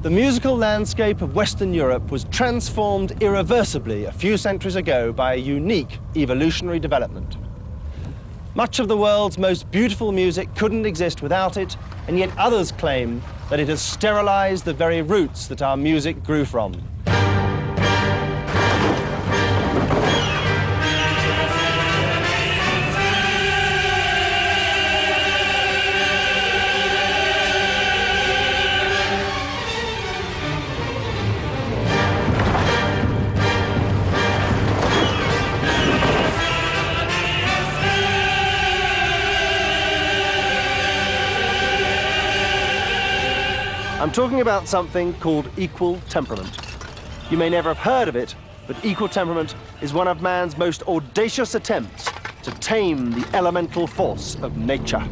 The musical landscape of Western Europe was transformed irreversibly a few centuries ago by a unique evolutionary development. Much of the world's most beautiful music couldn't exist without it, and yet others claim that it has sterilized the very roots that our music grew from. I'm talking about something called equal temperament. You may never have heard of it, but equal temperament is one of man's most audacious attempts to tame the elemental force of nature.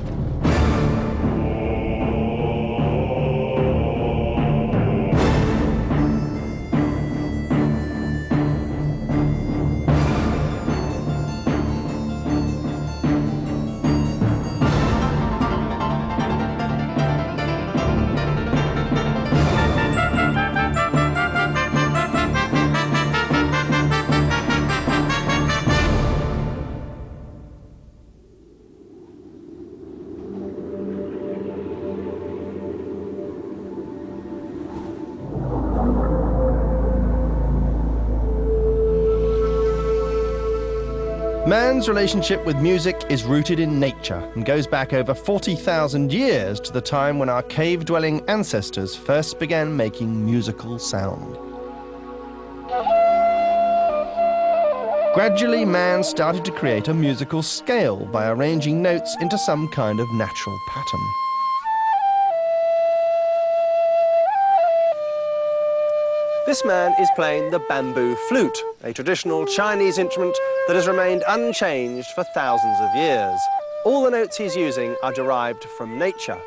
Man's relationship with music is rooted in nature and goes back over 40,000 years to the time when our cave-dwelling ancestors first began making musical sound. Gradually, man started to create a musical scale by arranging notes into some kind of natural pattern. This man is playing the bamboo flute, a traditional Chinese instrument that has remained unchanged for thousands of years. All the notes he's using are derived from nature.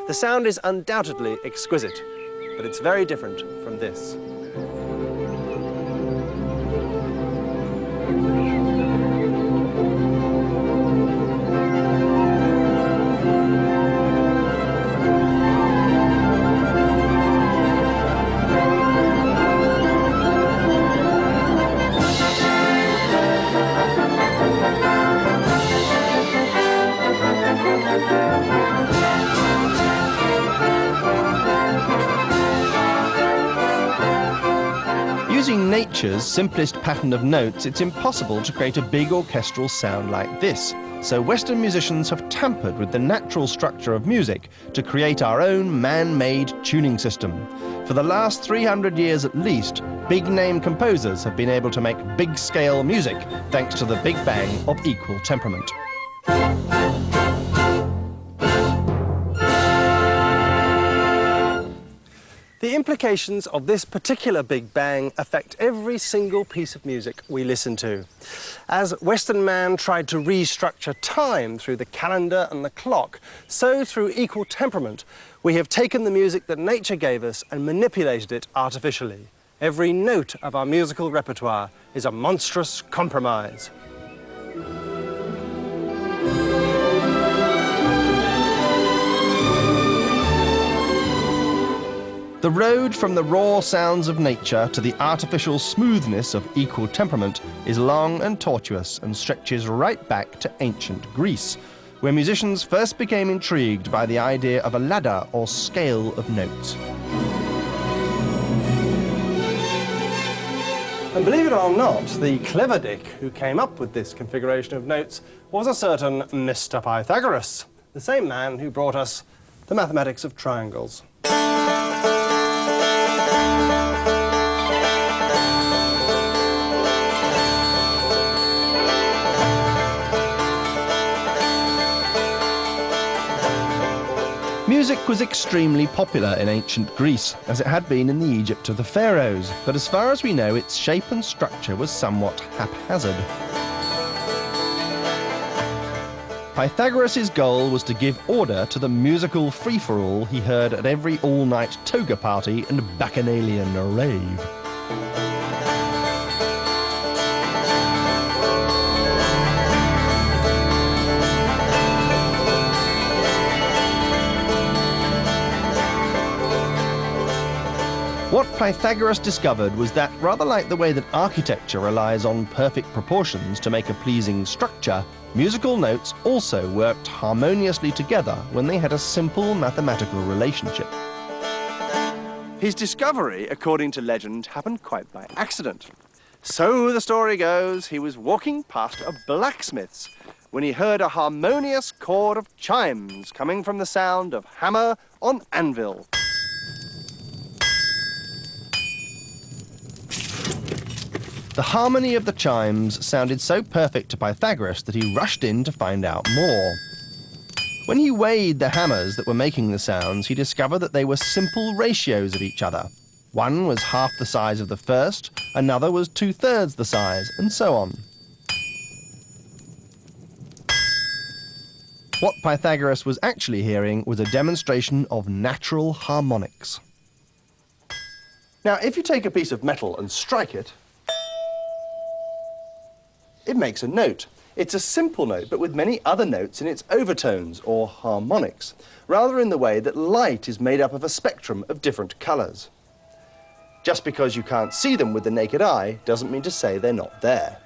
The sound is undoubtedly exquisite, but it's very different from this. Using nature's simplest pattern of notes, it's impossible to create a big orchestral sound like this. So Western musicians have tampered with the natural structure of music to create our own man-made tuning system. For the last 300 years at least, big-name composers have been able to make big-scale music thanks to the Big Bang of equal temperament. The implications of this particular Big Bang affect every single piece of music we listen to. As Western man tried to restructure time through the calendar and the clock, so through equal temperament, we have taken the music that nature gave us and manipulated it artificially. Every note of our musical repertoire is a monstrous compromise. The road from the raw sounds of nature to the artificial smoothness of equal temperament is long and tortuous and stretches right back to ancient Greece, where musicians first became intrigued by the idea of a ladder or scale of notes. And believe it or not, the clever dick who came up with this configuration of notes was a certain Mr. Pythagoras, the same man who brought us the mathematics of triangles. Music was extremely popular in ancient Greece, as it had been in the Egypt of the pharaohs, but as far as we know, its shape and structure was somewhat haphazard. Pythagoras' goal was to give order to the musical free-for-all he heard at every all-night toga party and bacchanalian rave. What Pythagoras discovered was that, rather like the way that architecture relies on perfect proportions to make a pleasing structure, musical notes also worked harmoniously together when they had a simple mathematical relationship. His discovery, according to legend, happened quite by accident. So the story goes, he was walking past a blacksmith's when he heard a harmonious chord of chimes coming from the sound of hammer on anvil. The harmony of the chimes sounded so perfect to Pythagoras that he rushed in to find out more. When he weighed the hammers that were making the sounds, he discovered that they were simple ratios of each other. One was half the size of the first, another was 2/3 the size, and so on. What Pythagoras was actually hearing was a demonstration of natural harmonics. Now, if you take a piece of metal and strike it, it makes a note. It's a simple note, but with many other notes in its overtones, or harmonics, rather in the way that light is made up of a spectrum of different colours. Just because you can't see them with the naked eye doesn't mean to say they're not there.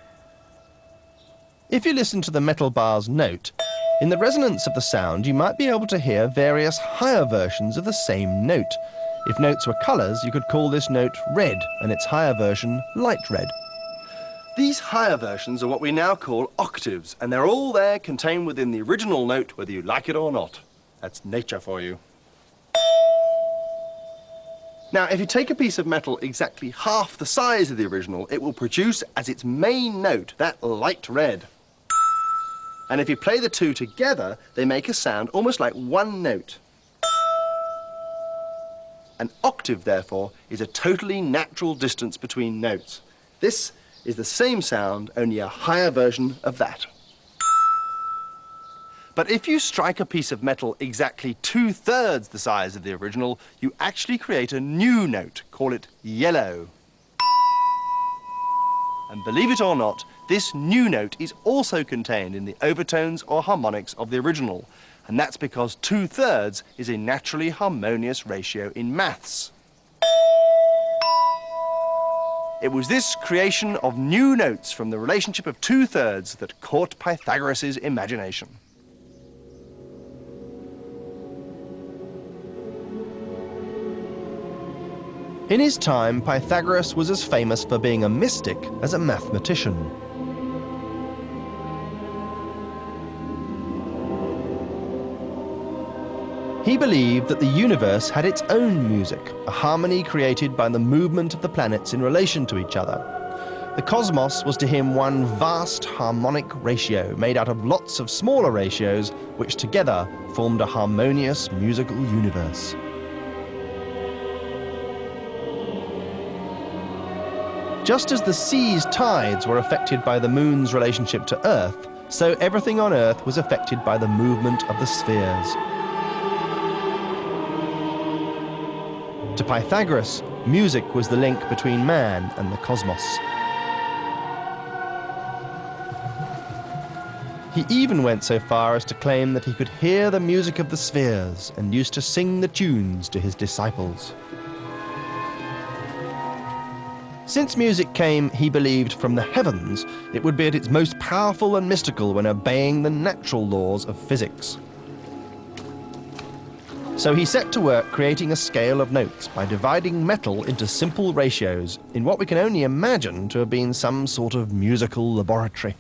If you listen to the metal bar's note, in the resonance of the sound you might be able to hear various higher versions of the same note. If notes were colours, you could call this note red, and its higher version light red. These higher versions are what we now call octaves, and they're all there contained within the original note, whether you like it or not. That's nature for you. Now, if you take a piece of metal exactly half the size of the original, it will produce as its main note that light red. And if you play the two together, they make a sound almost like one note. An octave, therefore, is a totally natural distance between notes. This is the same sound, only a higher version of that. But if you strike a piece of metal exactly 2/3 the size of the original, you actually create a new note. Call it yellow. And believe it or not, this new note is also contained in the overtones or harmonics of the original. And that's because 2/3 is a naturally harmonious ratio in maths. It was this creation of new notes from the relationship of 2/3 that caught Pythagoras' imagination. In his time, Pythagoras was as famous for being a mystic as a mathematician. He believed that the universe had its own music, a harmony created by the movement of the planets in relation to each other. The cosmos was to him one vast harmonic ratio made out of lots of smaller ratios which together formed a harmonious musical universe. Just as the sea's tides were affected by the moon's relationship to Earth, so everything on Earth was affected by the movement of the spheres. To Pythagoras, music was the link between man and the cosmos. He even went so far as to claim that he could hear the music of the spheres and used to sing the tunes to his disciples. Since music came, he believed, from the heavens, it would be at its most powerful and mystical when obeying the natural laws of physics. So he set to work creating a scale of notes by dividing metal into simple ratios in what we can only imagine to have been some sort of musical laboratory.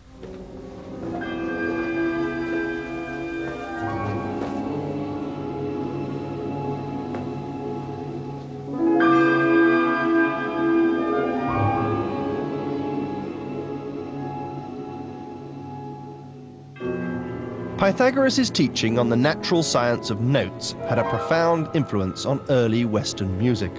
Pythagoras' teaching on the natural science of notes had a profound influence on early Western music.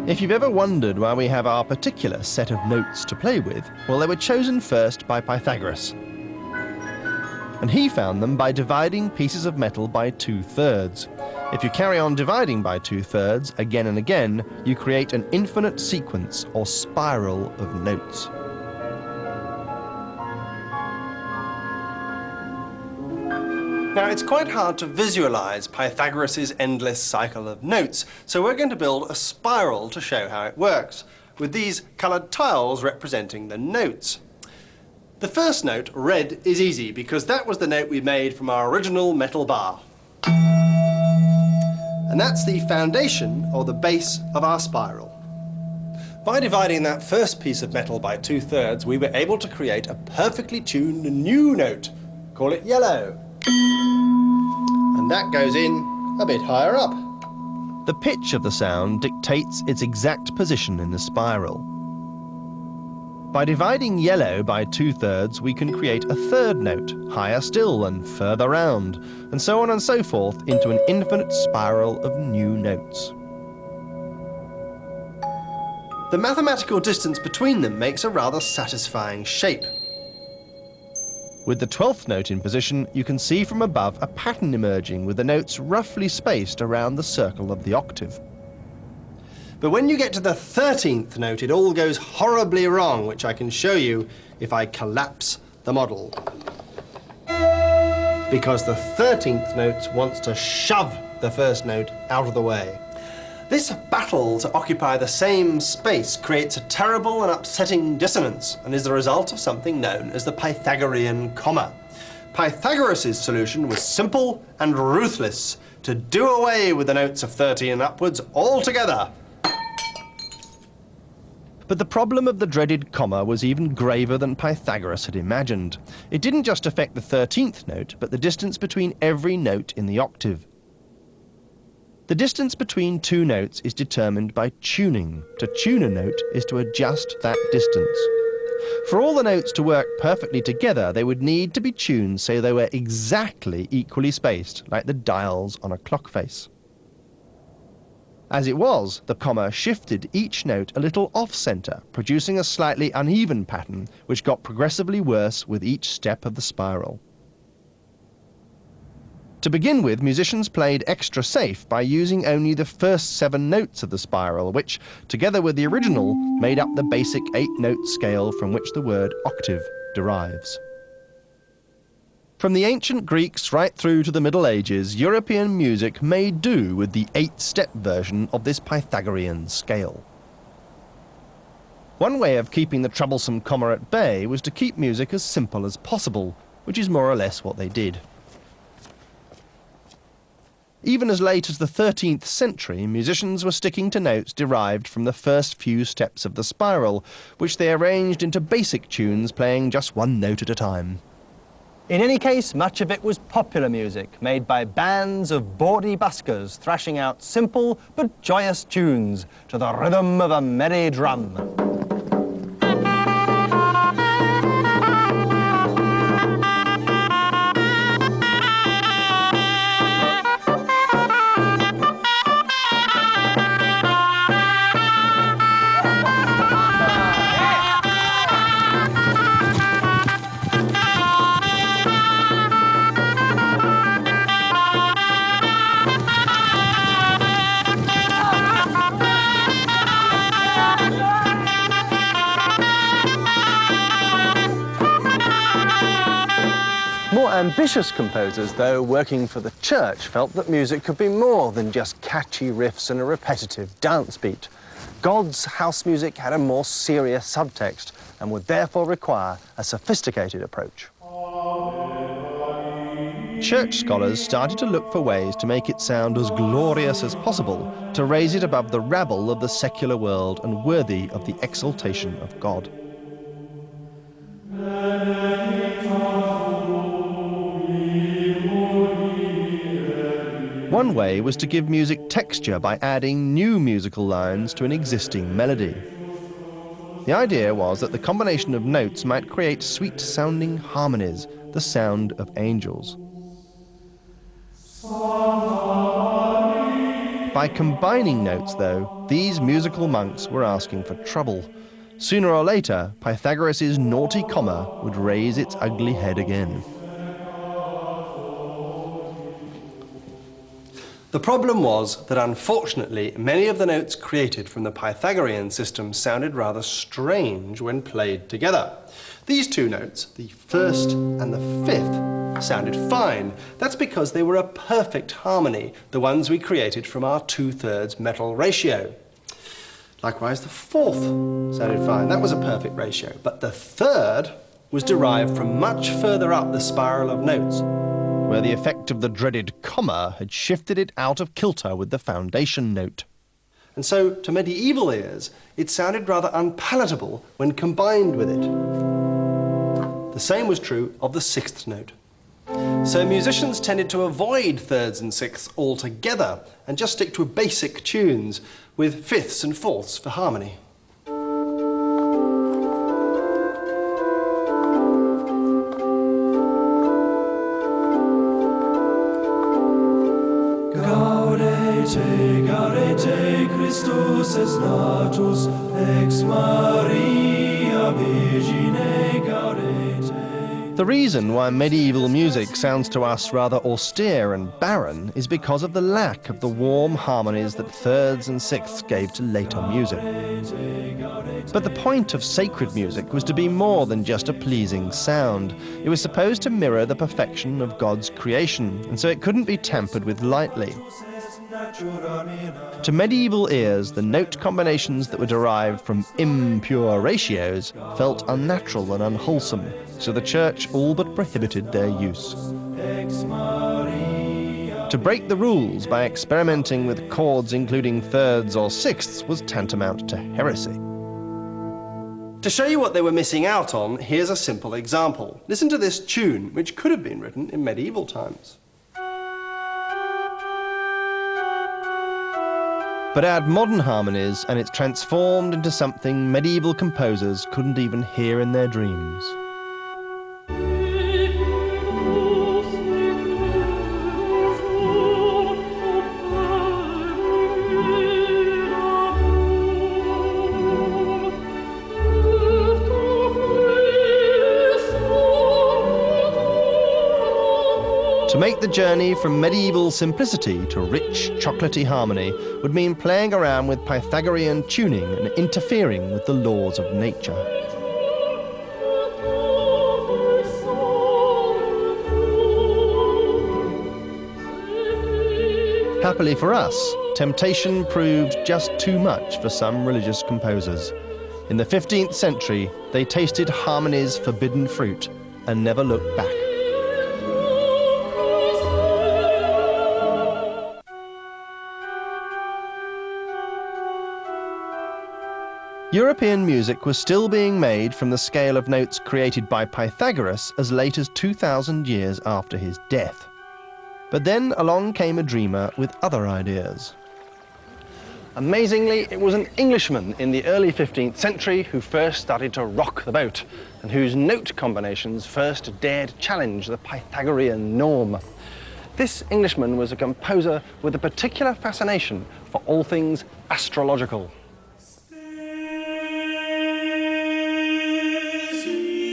If you've ever wondered why we have our particular set of notes to play with, well, they were chosen first by Pythagoras. And he found them by dividing pieces of metal by 2/3. If you carry on dividing by 2/3 again and again, you create an infinite sequence or spiral of notes. Now, it's quite hard to visualize Pythagoras' endless cycle of notes, so we're going to build a spiral to show how it works, with these colored tiles representing the notes. The first note, red, is easy because that was the note we made from our original metal bar. And that's the foundation or the base of our spiral. By dividing that first piece of metal by 2/3, we were able to create a perfectly tuned new note. Call it yellow. And that goes in a bit higher up. The pitch of the sound dictates its exact position in the spiral. By dividing yellow by 2/3, we can create a third note, higher still and further round, and so on and so forth into an infinite spiral of new notes. The mathematical distance between them makes a rather satisfying shape. With the 12th note in position, you can see from above a pattern emerging with the notes roughly spaced around the circle of the octave. But when you get to the 13th note, it all goes horribly wrong, which I can show you if I collapse the model. Because the 13th note wants to shove the first note out of the way. This battle to occupy the same space creates a terrible and upsetting dissonance and is the result of something known as the Pythagorean comma. Pythagoras' solution was simple and ruthless: to do away with the notes of 30 and upwards altogether. But the problem of the dreaded comma was even graver than Pythagoras had imagined. It didn't just affect the 13th note, but the distance between every note in the octave. The distance between two notes is determined by tuning. To tune a note is to adjust that distance. For all the notes to work perfectly together, they would need to be tuned so they were exactly equally spaced, like the dials on a clock face. As it was, the comma shifted each note a little off-center, producing a slightly uneven pattern, which got progressively worse with each step of the spiral. To begin with, musicians played extra safe by using only the first 7 notes of the spiral, which, together with the original, made up the basic 8-note scale from which the word octave derives. From the ancient Greeks right through to the Middle Ages, European music made do with the 8-step version of this Pythagorean scale. One way of keeping the troublesome comma at bay was to keep music as simple as possible, which is more or less what they did. Even as late as the 13th century, musicians were sticking to notes derived from the first few steps of the spiral, which they arranged into basic tunes playing just one note at a time. In any case, much of it was popular music, made by bands of bawdy buskers thrashing out simple but joyous tunes to the rhythm of a merry drum. More ambitious composers, though, working for the church, felt that music could be more than just catchy riffs and a repetitive dance beat. God's house music had a more serious subtext and would therefore require a sophisticated approach. Church scholars started to look for ways to make it sound as glorious as possible, to raise it above the rabble of the secular world and worthy of the exaltation of God. One way was to give music texture by adding new musical lines to an existing melody. The idea was that the combination of notes might create sweet-sounding harmonies, the sound of angels. By combining notes, though, these musical monks were asking for trouble. Sooner or later, Pythagoras' naughty comma would raise its ugly head again. The problem was that, unfortunately, many of the notes created from the Pythagorean system sounded rather strange when played together. These two notes, the first and the fifth, sounded fine. That's because they were a perfect harmony, the ones we created from our 2/3 metal ratio. Likewise, the fourth sounded fine. That was a perfect ratio. But the third was derived from much further up the spiral of notes, where the effect of the dreaded comma had shifted it out of kilter with the foundation note. And so, to medieval ears, it sounded rather unpalatable when combined with it. The same was true of the sixth note. So musicians tended to avoid thirds and sixths altogether and just stick to basic tunes with fifths and fourths for harmony. Gaudete, gaudete, Christus es natus, ex Maria Virgine gaudete. The reason why medieval music sounds to us rather austere and barren is because of the lack of the warm harmonies that thirds and sixths gave to later music. But the point of sacred music was to be more than just a pleasing sound. It was supposed to mirror the perfection of God's creation, and so it couldn't be tampered with lightly. To medieval ears, the note combinations that were derived from impure ratios felt unnatural and unwholesome, so the Church all but prohibited their use. To break the rules by experimenting with chords including thirds or sixths was tantamount to heresy. To show you what they were missing out on, here's a simple example. Listen to this tune, which could have been written in medieval times. But add modern harmonies and it's transformed into something medieval composers couldn't even hear in their dreams. To make the journey from medieval simplicity to rich, chocolatey harmony would mean playing around with Pythagorean tuning and interfering with the laws of nature. Happily for us, temptation proved just too much for some religious composers. In the 15th century, they tasted harmony's forbidden fruit and never looked back. European music was still being made from the scale of notes created by Pythagoras as late as 2,000 years after his death. But then along came a dreamer with other ideas. Amazingly, it was an Englishman in the early 15th century who first started to rock the boat and whose note combinations first dared challenge the Pythagorean norm. This Englishman was a composer with a particular fascination for all things astrological.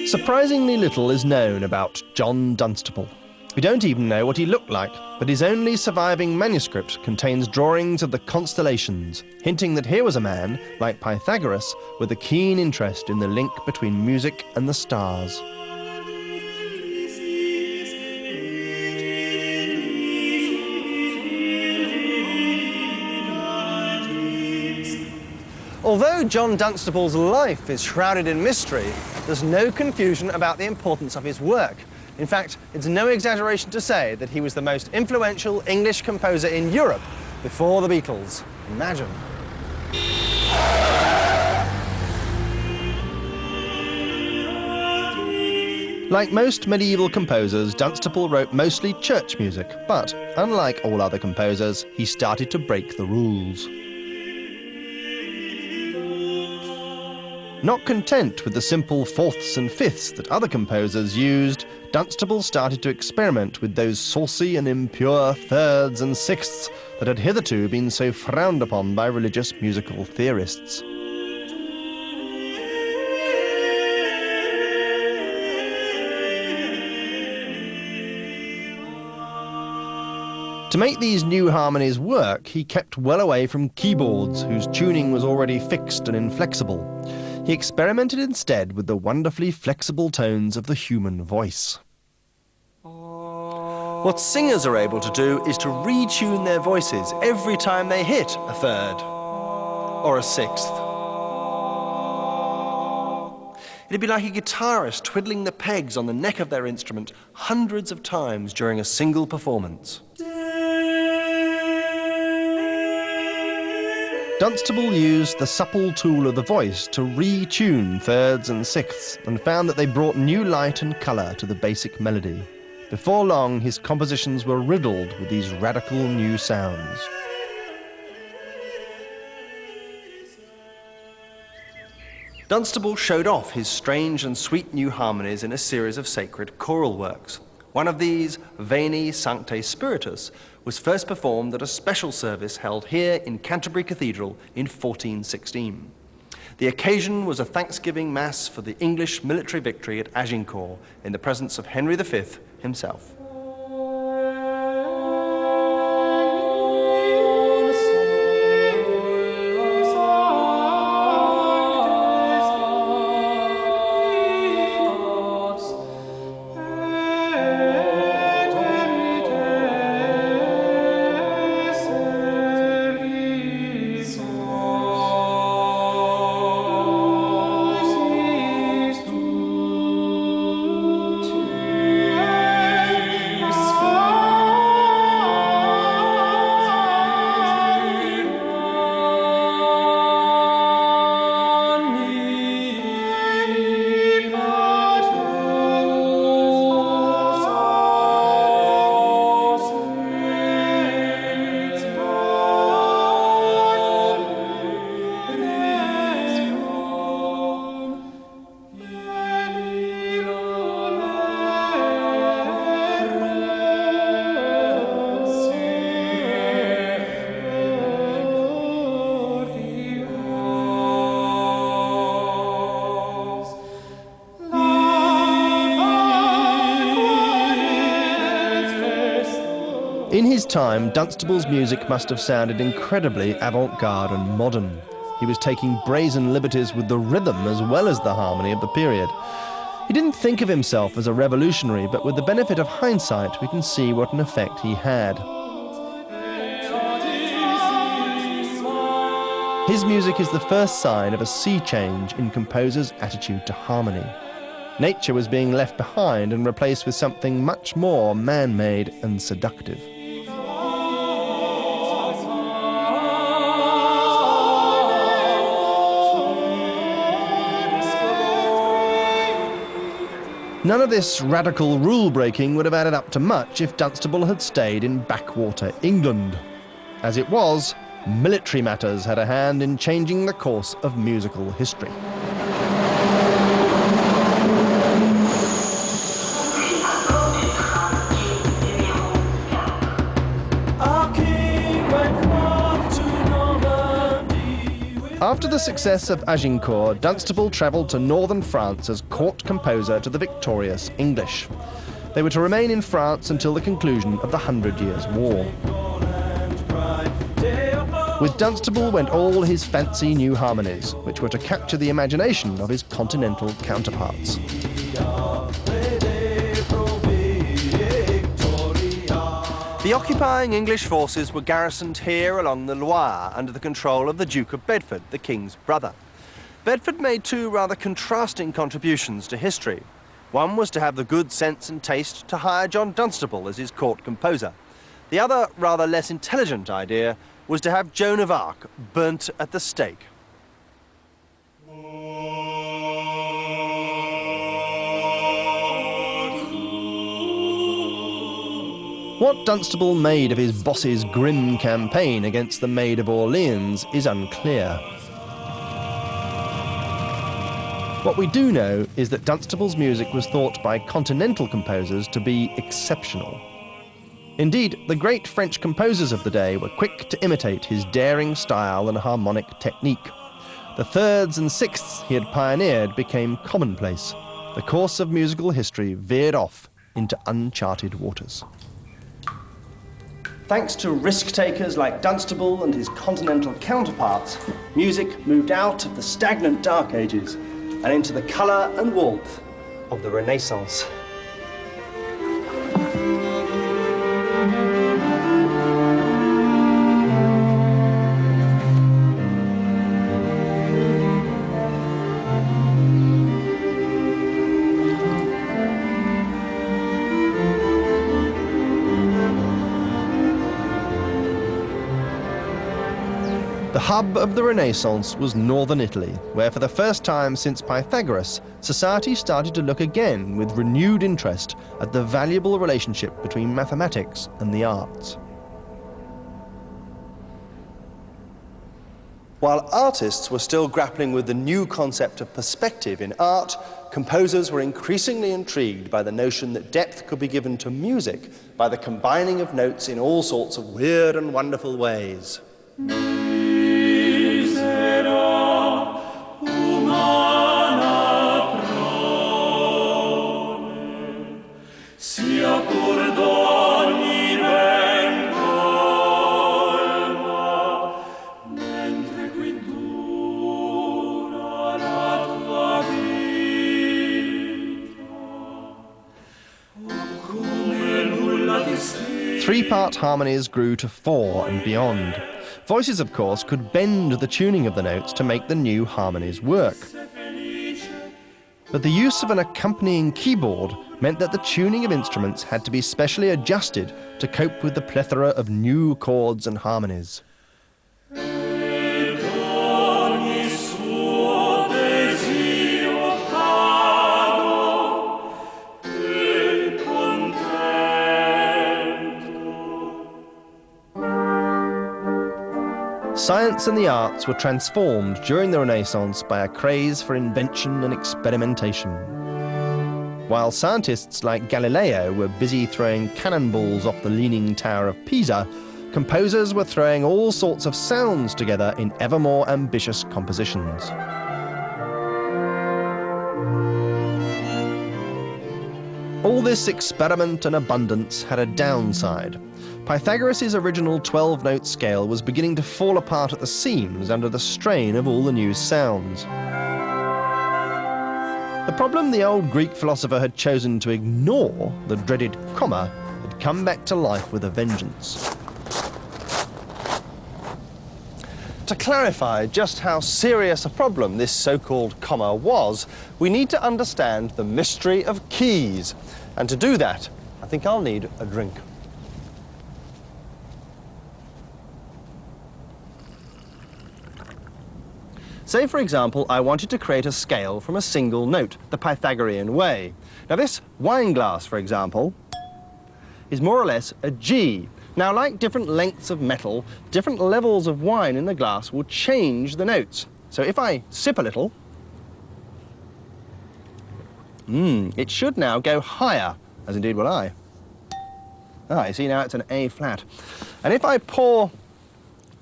Surprisingly little is known about John Dunstable. We don't even know what he looked like, but his only surviving manuscript contains drawings of the constellations, hinting that here was a man, like Pythagoras, with a keen interest in the link between music and the stars. Although John Dunstable's life is shrouded in mystery, there's no confusion about the importance of his work. In fact, it's no exaggeration to say that he was the most influential English composer in Europe before the Beatles. Imagine. Like most medieval composers, Dunstable wrote mostly church music, but unlike all other composers, he started to break the rules. Not content with the simple fourths and fifths that other composers used, Dunstable started to experiment with those saucy and impure thirds and sixths that had hitherto been so frowned upon by religious musical theorists. To make these new harmonies work, he kept well away from keyboards whose tuning was already fixed and inflexible. He experimented instead with the wonderfully flexible tones of the human voice. What singers are able to do is to retune their voices every time they hit a third or a sixth. It'd be like a guitarist twiddling the pegs on the neck of their instrument hundreds of times during a single performance. Dunstable used the supple tool of the voice to retune thirds and sixths and found that they brought new light and colour to the basic melody. Before long, his compositions were riddled with these radical new sounds. Dunstable showed off his strange and sweet new harmonies in a series of sacred choral works. One of these, Veni Sancte Spiritus, was first performed at a special service held here in Canterbury Cathedral in 1416. The occasion was a Thanksgiving Mass for the English military victory at Agincourt in the presence of Henry V himself. In his time, Dunstable's music must have sounded incredibly avant-garde and modern. He was taking brazen liberties with the rhythm as well as the harmony of the period. He didn't think of himself as a revolutionary, but with the benefit of hindsight, we can see what an effect he had. His music is the first sign of a sea change in composers' attitude to harmony. Nature was being left behind and replaced with something much more man-made and seductive. None of this radical rule-breaking would have added up to much if Dunstable had stayed in backwater England. As it was, military matters had a hand in changing the course of musical history. After the success of Agincourt, Dunstable travelled to northern France as court composer to the victorious English. They were to remain in France until the conclusion of the 100 Years' War. With Dunstable went all his fancy new harmonies, which were to capture the imagination of his continental counterparts. The occupying English forces were garrisoned here along the Loire under the control of the Duke of Bedford, the king's brother. Bedford made two rather contrasting contributions to history. One was to have the good sense and taste to hire John Dunstable as his court composer. The other, rather less intelligent idea was to have Joan of Arc burnt at the stake. What Dunstable made of his boss's grim campaign against the Maid of Orleans is unclear. What we do know is that Dunstable's music was thought by continental composers to be exceptional. Indeed, the great French composers of the day were quick to imitate his daring style and harmonic technique. The thirds and sixths he had pioneered became commonplace. The course of musical history veered off into uncharted waters. Thanks to risk-takers like Dunstable and his continental counterparts, music moved out of the stagnant Dark Ages and into the colour and warmth of the Renaissance. The hub of the Renaissance was northern Italy, where for the first time since Pythagoras, society started to look again with renewed interest at the valuable relationship between mathematics and the arts. While artists were still grappling with the new concept of perspective in art, composers were increasingly intrigued by the notion that depth could be given to music by the combining of notes in all sorts of weird and wonderful ways. Three-part harmonies grew to 4 and beyond. Voices, of course, could bend the tuning of the notes to make the new harmonies work. But the use of an accompanying keyboard meant that the tuning of instruments had to be specially adjusted to cope with the plethora of new chords and harmonies. Science and the arts were transformed during the Renaissance by a craze for invention and experimentation. While scientists like Galileo were busy throwing cannonballs off the Leaning Tower of Pisa, composers were throwing all sorts of sounds together in ever more ambitious compositions. All this experiment and abundance had a downside. Pythagoras' original 12-note scale was beginning to fall apart at the seams under the strain of all the new sounds. The problem the old Greek philosopher had chosen to ignore, the dreaded comma, had come back to life with a vengeance. To clarify just how serious a problem this so-called comma was, we need to understand the mystery of keys. And to do that, I think I'll need a drink. Say, for example, I wanted to create a scale from a single note, the Pythagorean way. Now, this wine glass, for example, is more or less a G. Now, like different lengths of metal, different levels of wine in the glass will change the notes. So if I sip a little, it should now go higher, as indeed will I. You see now it's an A flat. And if I pour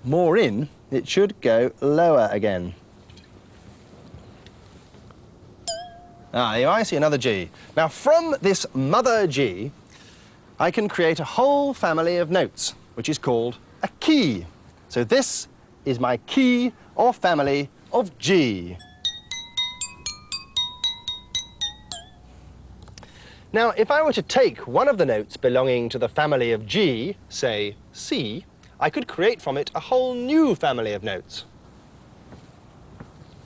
more in, it should go lower again. Here I see another G. Now, from this mother G, I can create a whole family of notes, which is called a key. So this is my key or family of G. Now, if I were to take one of the notes belonging to the family of G, say C, I could create from it a whole new family of notes.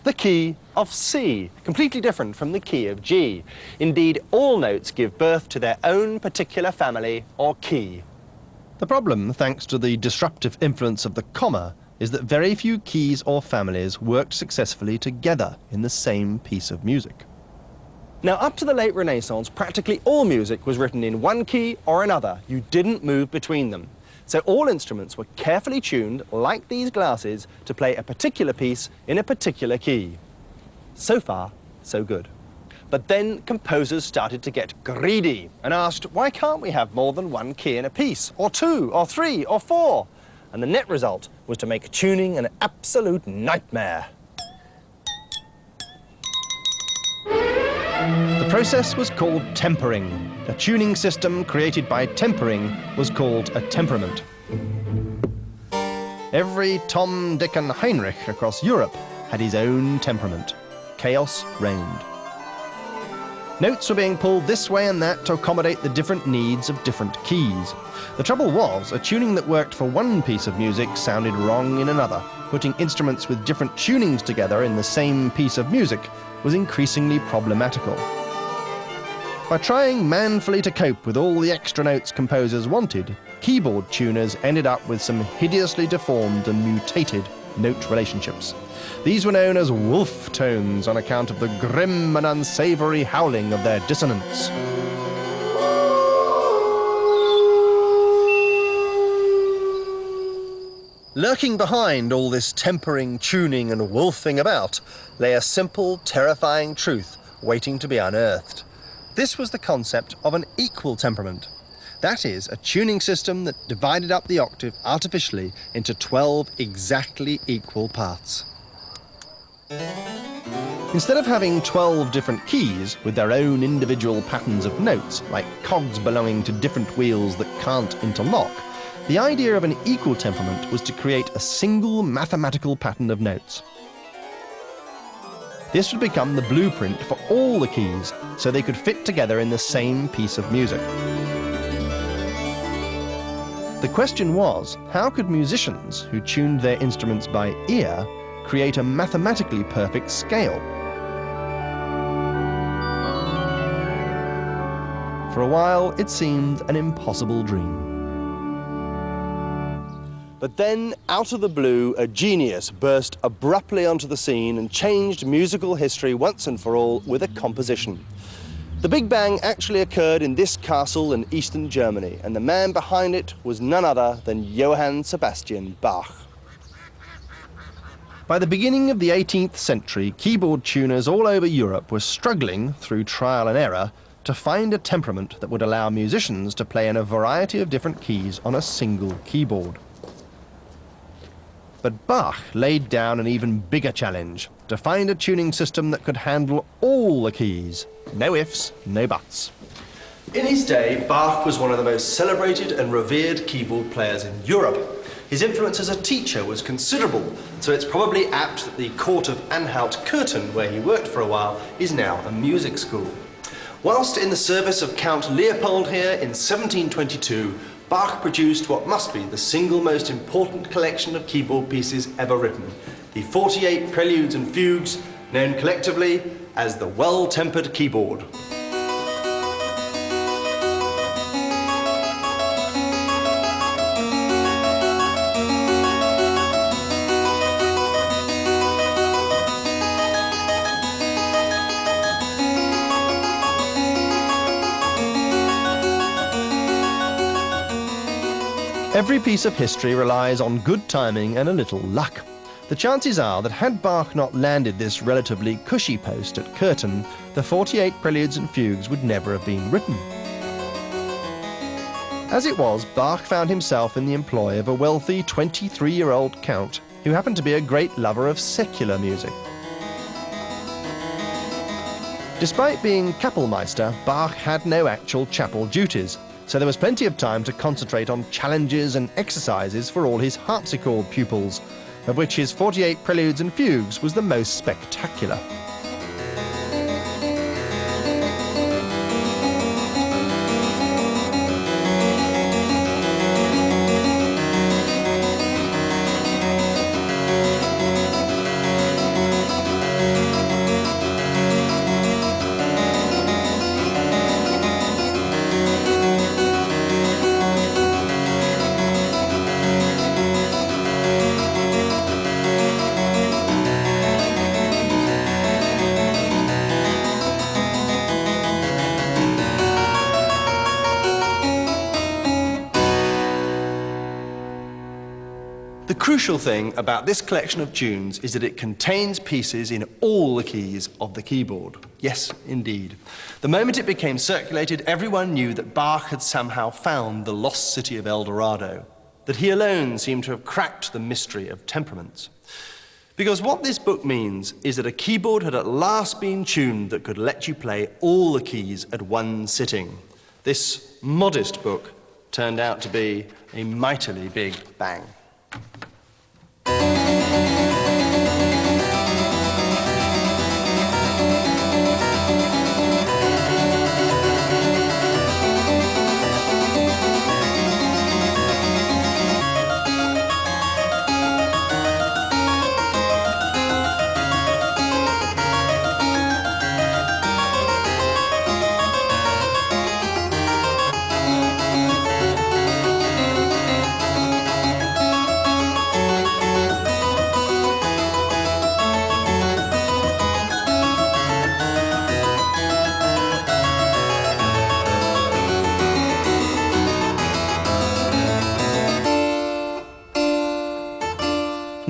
The key of C, completely different from the key of G. Indeed, all notes give birth to their own particular family or key. The problem, thanks to the disruptive influence of the comma, is that very few keys or families worked successfully together in the same piece of music. Now, up to the late Renaissance, practically all music was written in one key or another. You didn't move between them. So all instruments were carefully tuned, like these glasses, to play a particular piece in a particular key. So far, so good. But then composers started to get greedy and asked, why can't we have more than one key in a piece, or 2, or 3, or 4? And the net result was to make tuning an absolute nightmare. The process was called tempering. A tuning system created by tempering was called a temperament. Every Tom, Dick and Heinrich across Europe had his own temperament. Chaos reigned. Notes were being pulled this way and that to accommodate the different needs of different keys. The trouble was, a tuning that worked for one piece of music sounded wrong in another. Putting instruments with different tunings together in the same piece of music was increasingly problematical. By trying manfully to cope with all the extra notes composers wanted, keyboard tuners ended up with some hideously deformed and mutated note relationships. These were known as wolf tones on account of the grim and unsavory howling of their dissonance. Lurking behind all this tempering, tuning and wolfing about lay a simple, terrifying truth waiting to be unearthed. This was the concept of an equal temperament. That is, a tuning system that divided up the octave artificially into 12 exactly equal parts. Instead of having 12 different keys with their own individual patterns of notes, like cogs belonging to different wheels that can't interlock, the idea of an equal temperament was to create a single mathematical pattern of notes. This would become the blueprint for all the keys, so they could fit together in the same piece of music. The question was, how could musicians who tuned their instruments by ear create a mathematically perfect scale? For a while, it seemed an impossible dream. But then, out of the blue, a genius burst abruptly onto the scene and changed musical history once and for all with a composition. The Big Bang actually occurred in this castle in eastern Germany, and the man behind it was none other than Johann Sebastian Bach. By the beginning of the 18th century, keyboard tuners all over Europe were struggling, through trial and error, to find a temperament that would allow musicians to play in a variety of different keys on a single keyboard. But Bach laid down an even bigger challenge, to find a tuning system that could handle all the keys. No ifs, no buts. In his day, Bach was one of the most celebrated and revered keyboard players in Europe. His influence as a teacher was considerable, so it's probably apt that the court of Anhalt-Köthen, where he worked for a while, is now a music school. Whilst in the service of Count Leopold here in 1722, Bach produced what must be the single most important collection of keyboard pieces ever written, the 48 Preludes and Fugues, known collectively as the Well-Tempered Keyboard. Every piece of history relies on good timing and a little luck. The chances are that had Bach not landed this relatively cushy post at Curtin, the 48 Preludes and Fugues would never have been written. As it was, Bach found himself in the employ of a wealthy 23-year-old count who happened to be a great lover of secular music. Despite being Kapellmeister, Bach had no actual chapel duties, so there was plenty of time to concentrate on challenges and exercises for all his harpsichord pupils, of which his 48 Preludes and Fugues was the most spectacular. The crucial thing about this collection of tunes is that it contains pieces in all the keys of the keyboard. Yes, indeed. The moment it became circulated, everyone knew that Bach had somehow found the lost city of El Dorado, that he alone seemed to have cracked the mystery of temperaments. Because what this book means is that a keyboard had at last been tuned that could let you play all the keys at one sitting. This modest book turned out to be a mightily big bang.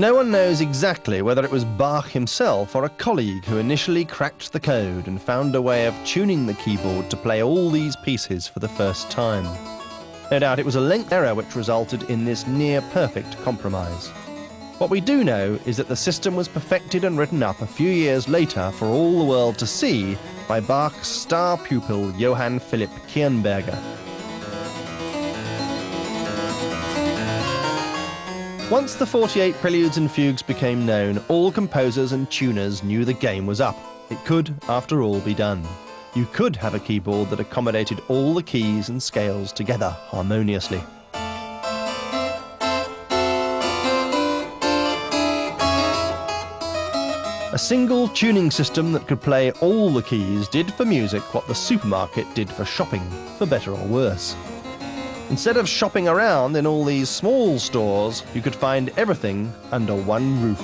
No one knows exactly whether it was Bach himself or a colleague who initially cracked the code and found a way of tuning the keyboard to play all these pieces for the first time. No doubt it was a length error which resulted in this near-perfect compromise. What we do know is that the system was perfected and written up a few years later for all the world to see by Bach's star pupil Johann Philipp Kirnberger. Once the 48 preludes and fugues became known, all composers and tuners knew the game was up. It could, after all, be done. You could have a keyboard that accommodated all the keys and scales together harmoniously. A single tuning system that could play all the keys did for music what the supermarket did for shopping, for better or worse. Instead of shopping around in all these small stores, you could find everything under one roof.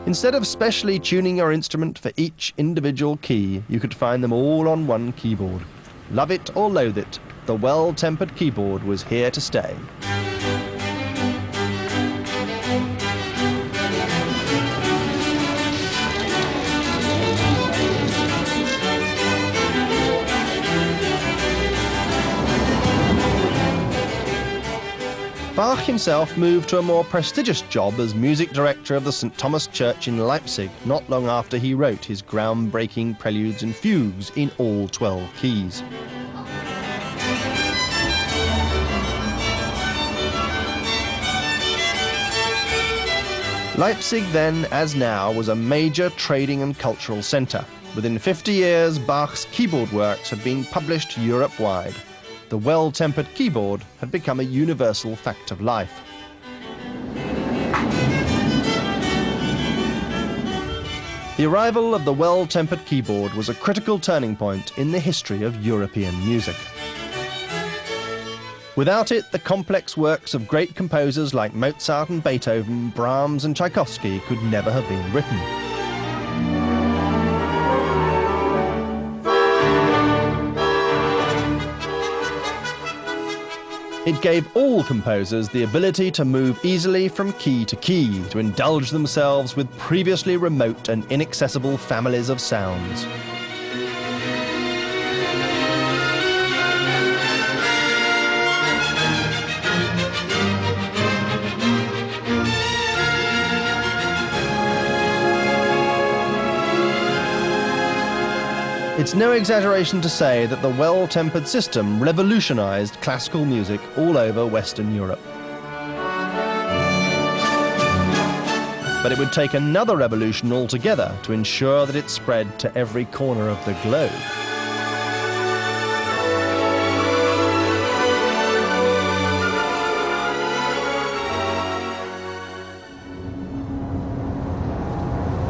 Instead of specially tuning your instrument for each individual key, you could find them all on one keyboard. Love it or loathe it, the well-tempered keyboard was here to stay. Bach himself moved to a more prestigious job as music director of the St. Thomas Church in Leipzig not long after he wrote his groundbreaking preludes and fugues in all 12 keys. Leipzig then, as now, was a major trading and cultural centre. Within 50 years, Bach's keyboard works had been published Europe-wide. The well-tempered keyboard had become a universal fact of life. The arrival of the well-tempered keyboard was a critical turning point in the history of European music. Without it, the complex works of great composers like Mozart and Beethoven, Brahms and Tchaikovsky could never have been written. It gave all composers the ability to move easily from key to key, to indulge themselves with previously remote and inaccessible families of sounds. It's no exaggeration to say that the well-tempered system revolutionized classical music all over Western Europe. But it would take another revolution altogether to ensure that it spread to every corner of the globe.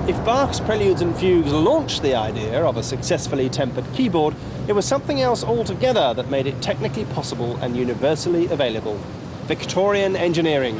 If Bach's preludes and fugues launched the idea of a successfully tempered keyboard, it was something else altogether that made it technically possible and universally available: Victorian engineering.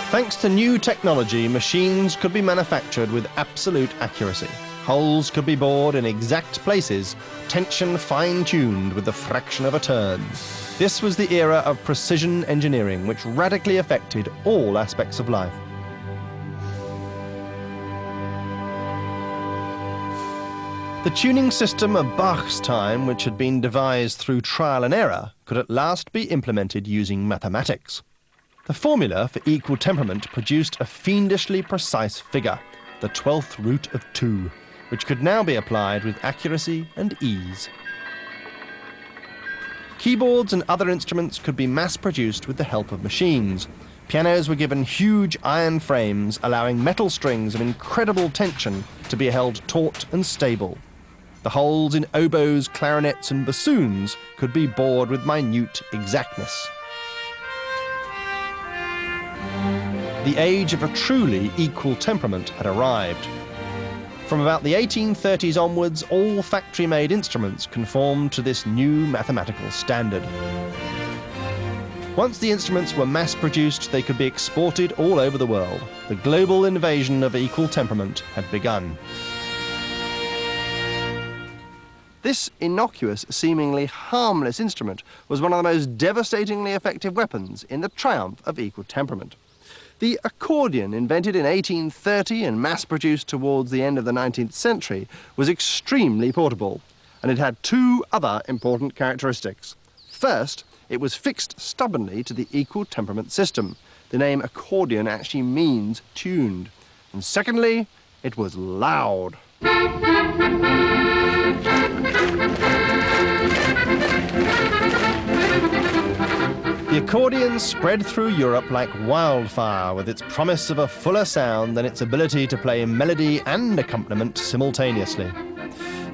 Thanks to new technology, machines could be manufactured with absolute accuracy. Holes could be bored in exact places, tension fine-tuned with the fraction of a turn. This was the era of precision engineering, which radically affected all aspects of life. The tuning system of Bach's time, which had been devised through trial and error, could at last be implemented using mathematics. The formula for equal temperament produced a fiendishly precise figure, the 12th root of 2, which could now be applied with accuracy and ease. Keyboards and other instruments could be mass-produced with the help of machines. Pianos were given huge iron frames, allowing metal strings of incredible tension to be held taut and stable. The holes in oboes, clarinets and bassoons could be bored with minute exactness. The age of a truly equal temperament had arrived. From about the 1830s onwards, all factory-made instruments conformed to this new mathematical standard. Once the instruments were mass-produced, they could be exported all over the world. The global invasion of equal temperament had begun. This innocuous, seemingly harmless instrument was one of the most devastatingly effective weapons in the triumph of equal temperament. The accordion, invented in 1830 and mass-produced towards the end of the 19th century, was extremely portable, and it had two other important characteristics. First, it was fixed stubbornly to the equal temperament system. The name accordion actually means tuned. And secondly, it was loud. The accordion spread through Europe like wildfire, with its promise of a fuller sound and its ability to play melody and accompaniment simultaneously.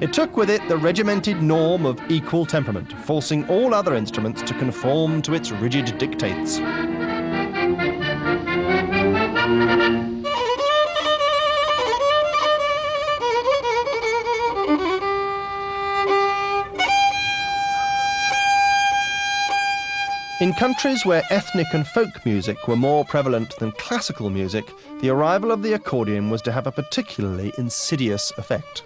It took with it the regimented norm of equal temperament, forcing all other instruments to conform to its rigid dictates. In countries where ethnic and folk music were more prevalent than classical music, the arrival of the accordion was to have a particularly insidious effect.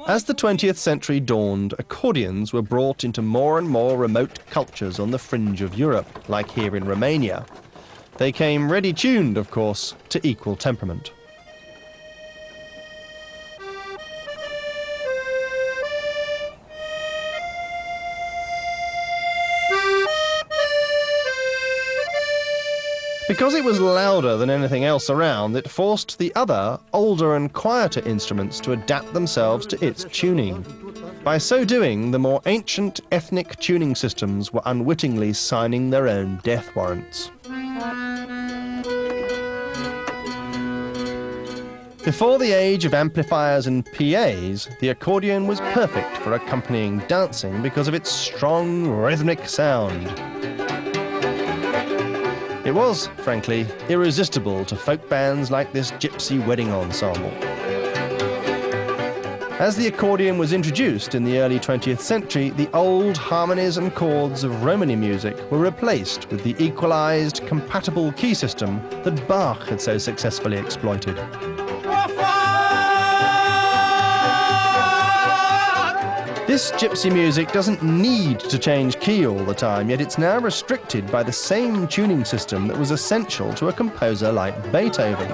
As the 20th century dawned, accordions were brought into more and more remote cultures on the fringe of Europe, like here in Romania. They came ready-tuned, of course, to equal temperament. Because it was louder than anything else around, it forced the other, older and quieter instruments to adapt themselves to its tuning. By so doing, the more ancient ethnic tuning systems were unwittingly signing their own death warrants. Before the age of amplifiers and PAs, the accordion was perfect for accompanying dancing because of its strong, rhythmic sound. It was, frankly, irresistible to folk bands like this gypsy wedding ensemble. As the accordion was introduced in the early 20th century, the old harmonies and chords of Romany music were replaced with the equalized, compatible key system that Bach had so successfully exploited. This gypsy music doesn't need to change key all the time, yet it's now restricted by the same tuning system that was essential to a composer like Beethoven.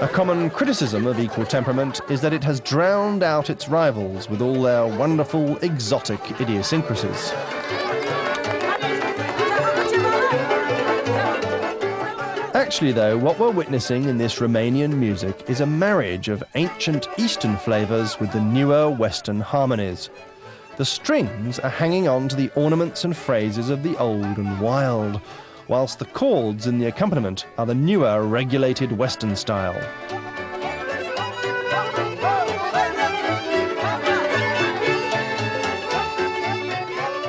A common criticism of equal temperament is that it has drowned out its rivals with all their wonderful, exotic idiosyncrasies. Actually, though, what we're witnessing in this Romanian music is a marriage of ancient Eastern flavours with the newer Western harmonies. The strings are hanging on to the ornaments and phrases of the old and wild, whilst the chords in the accompaniment are the newer, regulated Western style.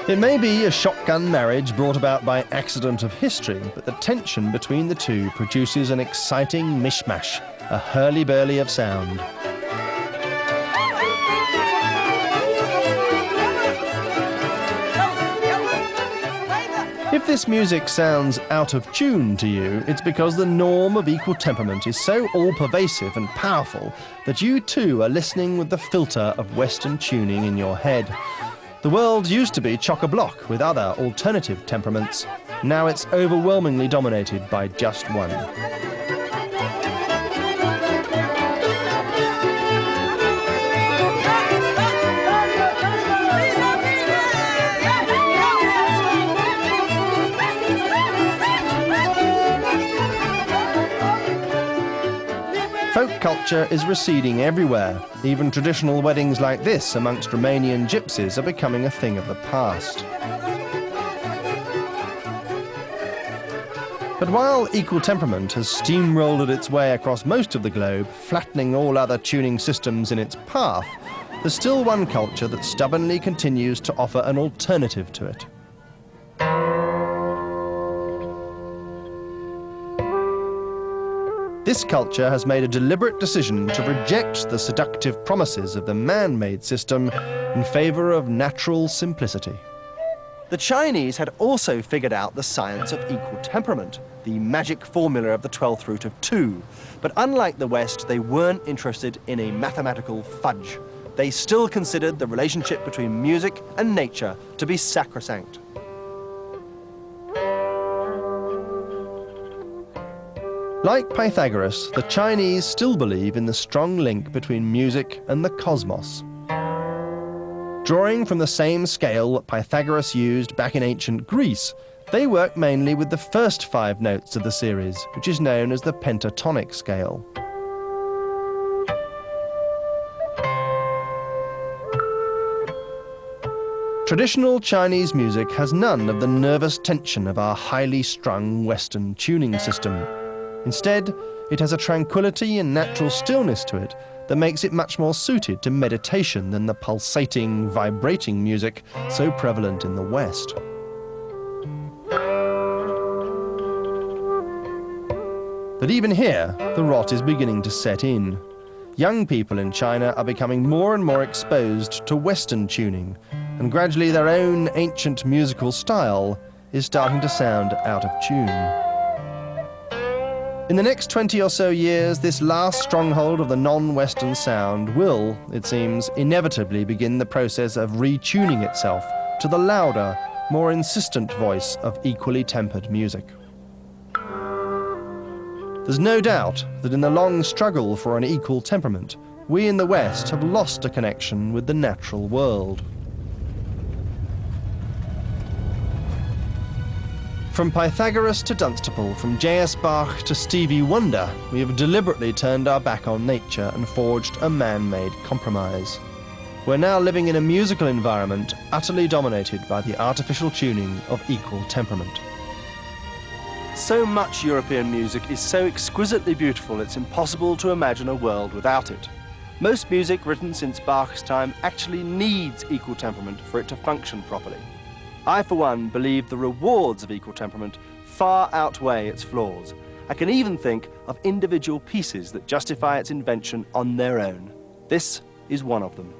It may be a shotgun marriage brought about by accident of history, but the tension between the two produces an exciting mishmash, a hurly-burly of sound. If this music sounds out of tune to you, it's because the norm of equal temperament is so all-pervasive and powerful that you too are listening with the filter of Western tuning in your head. The world used to be chock-a-block with other alternative temperaments. Now it's overwhelmingly dominated by just one. Folk culture is receding everywhere. Even traditional weddings like this amongst Romanian gypsies are becoming a thing of the past. But while equal temperament has steamrolled its way across most of the globe, flattening all other tuning systems in its path, there's still one culture that stubbornly continues to offer an alternative to it. This culture has made a deliberate decision to reject the seductive promises of the man-made system in favour of natural simplicity. The Chinese had also figured out the science of equal temperament, the magic formula of the 12th root of 2. But unlike the West, they weren't interested in a mathematical fudge. They still considered the relationship between music and nature to be sacrosanct. Like Pythagoras, the Chinese still believe in the strong link between music and the cosmos. Drawing from the same scale that Pythagoras used back in ancient Greece, they work mainly with the first 5 notes of the series, which is known as the pentatonic scale. Traditional Chinese music has none of the nervous tension of our highly strung Western tuning system. Instead, it has a tranquility and natural stillness to it that makes it much more suited to meditation than the pulsating, vibrating music so prevalent in the West. But even here, the rot is beginning to set in. Young people in China are becoming more and more exposed to Western tuning, and gradually their own ancient musical style is starting to sound out of tune. In the next 20 or so years, this last stronghold of the non-Western sound will, it seems, inevitably begin the process of retuning itself to the louder, more insistent voice of equally tempered music. There's no doubt that in the long struggle for an equal temperament, we in the West have lost a connection with the natural world. From Pythagoras to Dunstable, from J.S. Bach to Stevie Wonder, we have deliberately turned our back on nature and forged a man-made compromise. We're now living in a musical environment utterly dominated by the artificial tuning of equal temperament. So much European music is so exquisitely beautiful it's impossible to imagine a world without it. Most music written since Bach's time actually needs equal temperament for it to function properly. I, for one, believe the rewards of equal temperament far outweigh its flaws. I can even think of individual pieces that justify its invention on their own. This is one of them.